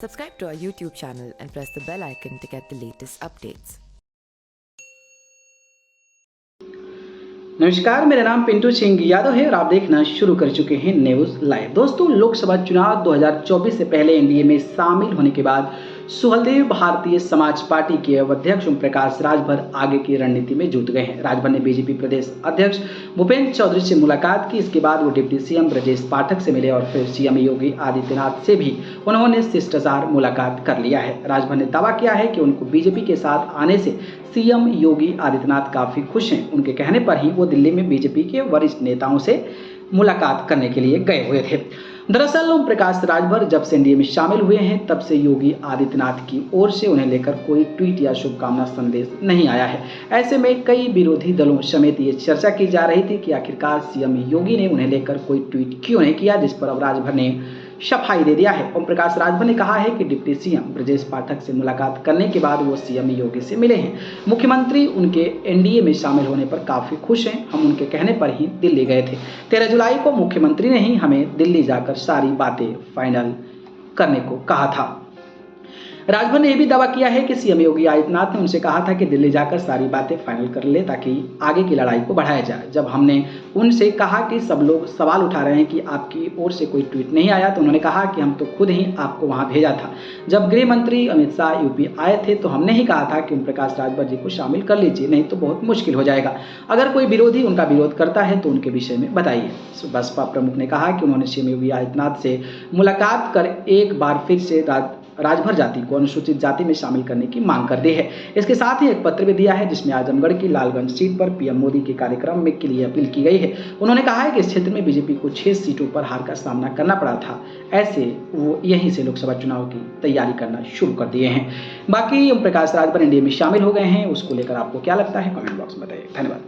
Subscribe to our YouTube channel and press the bell icon to get the latest updates. नमस्कार, मेरा नाम पिंटू सिंह यादव है और आप देखना शुरू कर चुके हैं न्यूज़ लाइव। दोस्तों, लोकसभा चुनाव 2024 से पहले एनडीए में शामिल होने के बाद सुहलदेव भारतीय समाज पार्टी के अध्यक्ष ओम प्रकाश राजभर आगे की रणनीति में जुट गए हैं। राजभर ने बीजेपी प्रदेश अध्यक्ष भूपेंद्र चौधरी से मुलाकात की। इसके बाद वो डिप्टी सीएम ब्रजेश पाठक से मिले और फिर सीएम योगी आदित्यनाथ से भी उन्होंने शिष्टाचार मुलाकात कर लिया है। राजभर ने दावा किया है कि उनको बीजेपी के साथ आने से सीएम योगी आदित्यनाथ काफी खुश हैं। उनके कहने पर ही वो दिल्ली में बीजेपी के वरिष्ठ नेताओं से मुलाकात करने के लिए गए हुए थे। दरअसल ओम प्रकाश राजभर जब से एनडीए में शामिल हुए हैं तब से योगी आदित्यनाथ की ओर से उन्हें लेकर कोई ट्वीट या शुभकामना संदेश नहीं आया है। ऐसे में कई विरोधी दलों समेत ये चर्चा की जा रही थी कि आखिरकार सीएम योगी ने उन्हें लेकर कोई ट्वीट क्यों नहीं किया, जिस पर अब राजभर ने सफाई दे दिया है। ओम प्रकाश राजभर ने कहा है कि डिप्टी सीएम ब्रजेश पाठक से मुलाकात करने के बाद वो सीएम योगी से मिले हैं। मुख्यमंत्री उनके एनडीए में शामिल होने पर काफी खुश हैं। हम उनके कहने पर ही दिल्ली गए थे। 13 जुलाई को मुख्यमंत्री ने ही हमें दिल्ली जाकर सारी बातें फाइनल करने को कहा था। राजभर ने यह भी दावा किया है कि सीएम योगी आदित्यनाथ ने उनसे कहा था कि दिल्ली जाकर सारी बातें फाइनल कर ले ताकि आगे की लड़ाई को बढ़ाया जाए। जब हमने उनसे कहा कि सब लोग सवाल उठा रहे हैं कि आपकी ओर से कोई ट्वीट नहीं आया, तो उन्होंने कहा कि हम तो खुद ही आपको वहां भेजा था। जब गृह मंत्री अमित शाह यूपी आए थे तो हमने ही कहा था कि ओम प्रकाश राजभर जी को शामिल कर लीजिए, नहीं तो बहुत मुश्किल हो जाएगा। अगर कोई विरोधी उनका विरोध करता है तो उनके विषय में बताइए। बसपा प्रमुख ने कहा कि उन्होंने सीएम योगी आदित्यनाथ से मुलाकात कर एक बार फिर से राजभर जाति को अनुसूचित जाति में शामिल करने की मांग कर दी है। इसके साथ ही एक पत्र भी दिया है जिसमें आजमगढ़ की लालगंज सीट पर पीएम मोदी के कार्यक्रम में के लिए अपील की गई है। उन्होंने कहा है कि इस क्षेत्र में बीजेपी को 6 सीटों पर हार का सामना करना पड़ा था। ऐसे वो यहीं से लोकसभा चुनाव की तैयारी करना शुरू कर दिए हैं। बाकी ओम प्रकाश राजभर एनडीए में शामिल हो गए हैं, उसको लेकर आपको क्या लगता है कमेंट बॉक्स में बताइए। धन्यवाद।